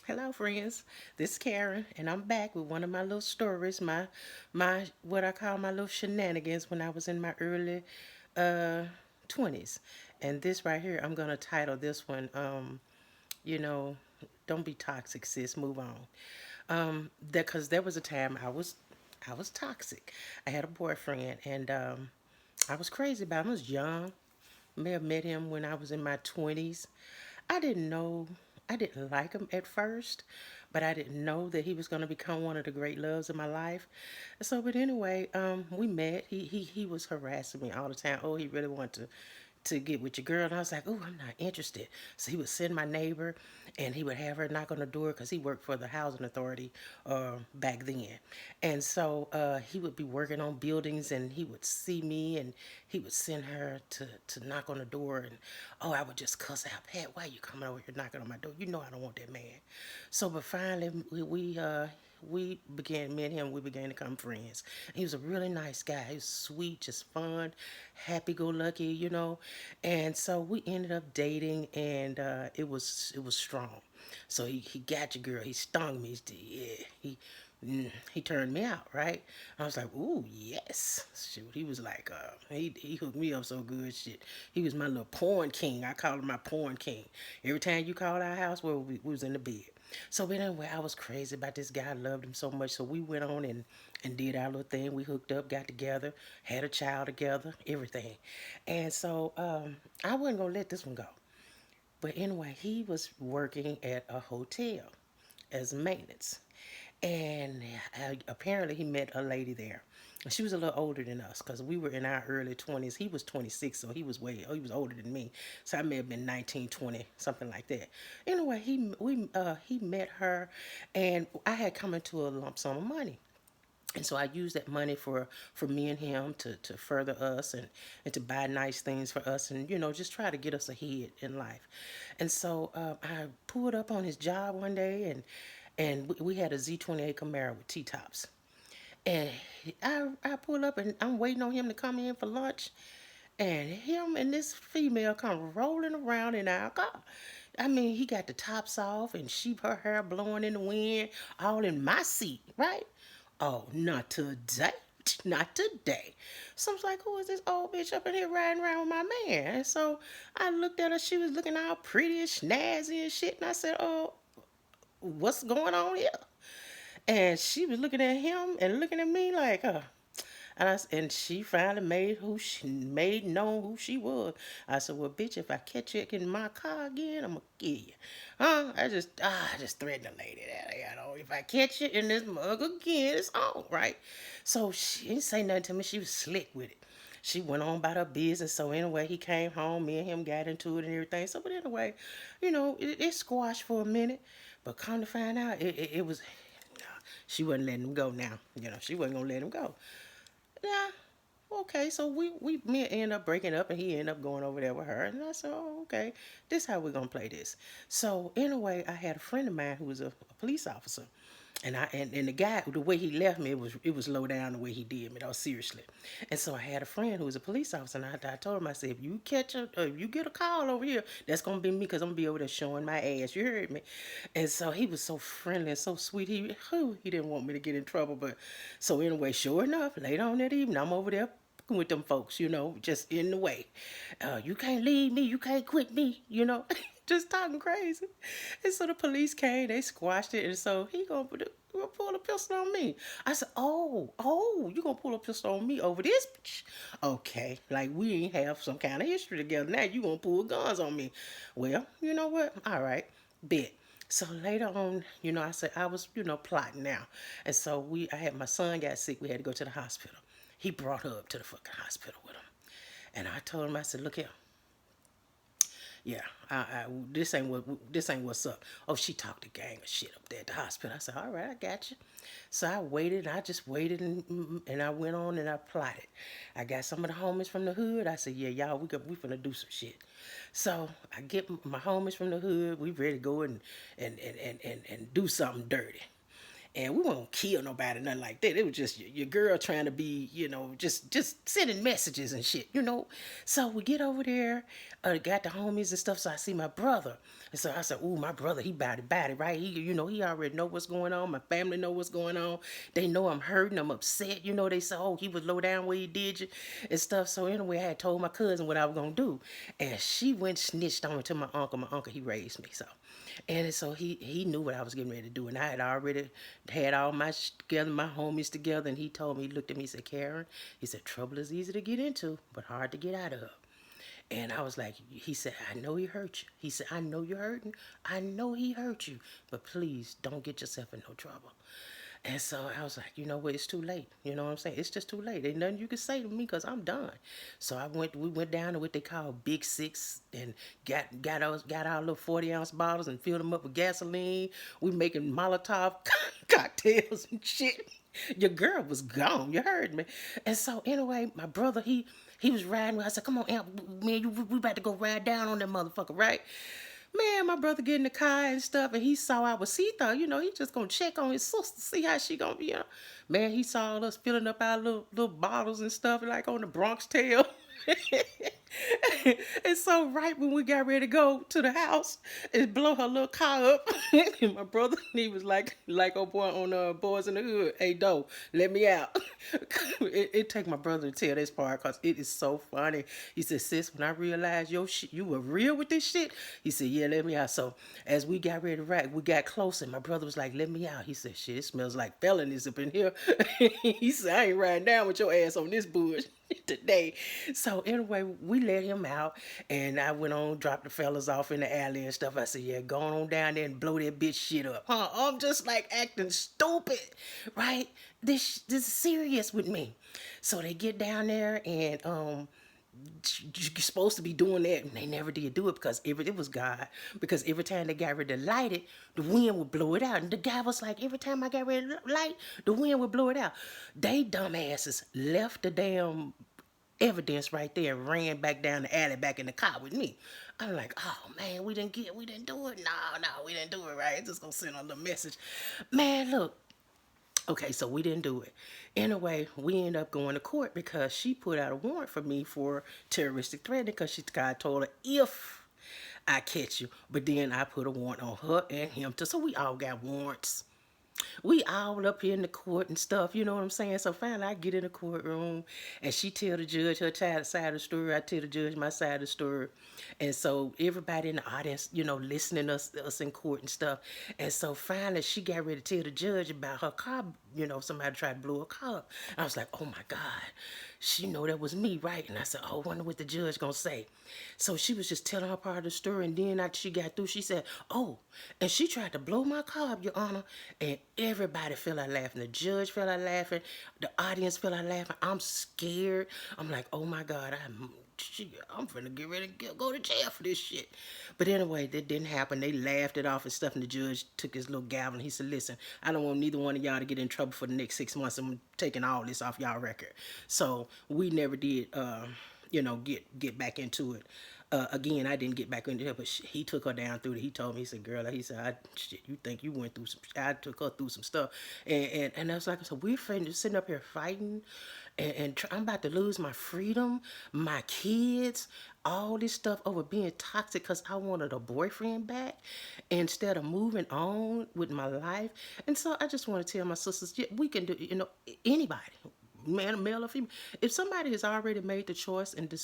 Hello, friends. This is Karen, and I'm back with one of my little stories, my what I call my little shenanigans when I was in my early uh 20s. And this right here, I'm gonna title this one, you know, don't be toxic, sis. Move on. That because there was a time I was toxic. I had a boyfriend, and I was crazy about him. I was young. May have met him when I was in my 20s. I didn't know, I didn't like him at first, but I didn't know that he was going to become one of the great loves of my life. So, but anyway, we met. He was harassing me all the time. Oh, he really wanted to get with your girl. And I was like, oh, I'm not interested. So he would send my neighbor and he would have her knock on the door because he worked for the housing authority back then. And so he would be working on buildings and he would see me and he would send her to knock on the door. And oh, I would just cuss out, Pat, why you coming over here knocking on my door? You know I don't want that man. So, but finally, we began, me and him, we began to become friends. He was a really nice guy. He was sweet, just fun, happy go lucky, And so we ended up dating, and it was strong. So he got your girl. He stung me. Yeah, he turned me out, right? I was like, ooh, yes. Shoot, he was like, he hooked me up so good, shit. He was my little porn king. I call him my porn king. Every time you called our house, well, we was in the bed. So, but anyway, I was crazy about this guy. I loved him so much. So we went on and did our little thing. We hooked up, got together, had a child together, everything. And so I wasn't going to let this one go. But anyway, he was working at a hotel as maintenance. And apparently he met a lady there. She was a little older than us because we were in our early 20s. He was 26, so he was older than me. So I may have been 19, 20, something like that. Anyway, he met her, and I had come into a lump sum of money. And so I used that money for me and him to further us and to buy nice things for us and, just try to get us ahead in life. And so I pulled up on his job one day and we had a Z28 Camaro with T-tops. And I pull up and I'm waiting on him to come in for lunch. And him and this female come rolling around in our car. I mean, he got the tops off and her hair blowing in the wind, all in my seat, right? Oh, not today. Not today. So I was like, who is this old bitch up in here riding around with my man? And so I looked at her. She was looking all pretty and snazzy and shit. And I said, oh, what's going on here? And she was looking at him and looking at me like, and she finally made known who she was. I said, "Well, bitch, if I catch you in my car again, I'm gonna kill you." Huh? I just threatened the lady that, if I catch you in this mug again, it's on, right? So she didn't say nothing to me. She was slick with it. She went on about her business. So anyway, he came home. Me and him got into it and everything. So, but anyway, it squashed for a minute. But come to find out, it was she wasn't letting him go now. She wasn't gonna let him go. Yeah. Okay, so me end up breaking up and he ended up going over there with her. And I said, oh, okay, this is how we're gonna play this. So anyway, I had a friend of mine who was a police officer. And the guy, the way he left me, it was low down the way he did me, though, seriously. And so I had a friend who was a police officer, and I told him, I said, if you get a call over here, that's gonna be me, because I'm gonna be over there showing my ass. You heard me? And so he was so friendly and so sweet. He didn't want me to get in trouble, but so anyway, sure enough, later on that evening, I'm over there with them folks, just in the way. You can't leave me, you can't quit me. Just talking crazy. And so the police came, they squashed it, and so he gonna pull a pistol on me. I said, oh, you gonna pull a pistol on me over this bitch? Okay, like we ain't have some kind of history together. Now you gonna pull guns on me. Well, you know what? All right, bet. So later on, I said I was, plotting now. And so I had my son got sick, we had to go to the hospital. He brought her up to the fucking hospital with him. And I told him, I said, look here, yeah, this ain't what's up. Oh, she talked a gang of shit up there at the hospital. I said, all right, I got you. So I waited, I just waited, and I went on and I plotted. I got some of the homies from the hood. I said, yeah, y'all, we finna do some shit. So I get my homies from the hood. We ready to go and do something dirty. and we won't kill nobody, nothing like that. It was just your girl trying to be, just sending messages and shit, So we get over there, got the homies and stuff. So I see my brother, and so I said, "Ooh, my brother, he body, right? He already know what's going on. My family know what's going on. They know I'm hurting, I'm upset. They say, oh, he was low down where he did you and stuff. So anyway, I had told my cousin what I was gonna do, and she went snitched on it to my uncle. My uncle, he raised me, so. And so he knew what I was getting ready to do. And I had already had all my together, my homies together. And he told me, he looked at me, he said, Karen, he said, trouble is easy to get into, but hard to get out of. And I was like, he said, I know he hurt you. He said, I know you're hurting. I know he hurt you. But please don't get yourself in no trouble. And so I was like, you know what, it's too late. You know what I'm saying? It's just too late. Ain't nothing you can say to me because I'm done. So we went down to what they call Big Six and got our little 40-ounce bottles and filled them up with gasoline. We making Molotov cocktails and shit. Your girl was gone. You heard me. And so anyway, my brother, he was riding with. I said, come on, Amp, man, we about to go ride down on that motherfucker, right? Man, my brother get in the car and stuff, and he saw I was, he thought, he just gonna check on his sister, see how she gonna be. Man, he saw us filling up our little bottles and stuff, like on the Bronx Tale. And so right when we got ready to go to the house and blow her little car up, and my brother, he was like old boy on Boys in the Hood, hey, Doe, let me out. It take my brother to tell this part because it is so funny. He said, sis, when I realized your shit, you were real with this shit, he said, yeah, let me out. So as we got ready to ride, we got closer. My brother was like, let me out. He said, shit, it smells like felonies up in here. He said, I ain't riding down with your ass on this bush today. So anyway, we let him out, and I went on, dropped the fellas off in the alley and stuff. I said, yeah, go on down there and blow that bitch shit up. I'm just like acting stupid, right? This is serious with me. So they get down there, and you're supposed to be doing that, and they never did do it because it was God. Because every time they got ready to light it, the wind would blow it out. And the guy was like, every time I got ready to light, the wind would blow it out. They dumbasses left the damn evidence right there and ran back down the alley back in the car with me. I'm like, oh man, we didn't do it. No, we didn't do it, right? Just gonna send a little message. Man, look. Okay, so we didn't do it. Anyway, we ended up going to court because she put out a warrant for me for terroristic threat because God told her if I catch you. But then I put a warrant on her and him too. So we all got warrants. We all up here in the court and stuff, you know what I'm saying? So finally I get in the courtroom and she tell the judge her side of the story. I tell the judge my side of the story. And so everybody in the audience, listening to us in court and stuff. And so finally she got ready to tell the judge about her car, somebody tried to blow her car up. I was like, oh my God, she know that was me, right? And I said, oh, I wonder what the judge gonna say. So she was just telling her part of the story, and then after she got through, she said, oh, and she tried to blow my car up, Your Honor, and everybody fell out laughing. The judge fell out laughing. The audience fell out laughing. I'm scared. I'm like, oh my God, I'm finna get ready to go to jail for this shit. But anyway, that didn't happen. They laughed it off and stuff, and the judge took his little gavel and he said, listen, I don't want neither one of y'all to get in trouble for the next 6 months. I'm taking all this off y'all record. So we never did, get back into it. Again, I didn't get back into it, but he took her down through it. He told me, he said, girl, he said, shit, you think you went through some, I took her through some stuff. And I was like, so we're sitting up here fighting, and I'm about to lose my freedom, my kids, all this stuff over being toxic because I wanted a boyfriend back instead of moving on with my life. And so I just want to tell my sisters, yeah, we can do, anybody, man, male or female. If somebody has already made the choice and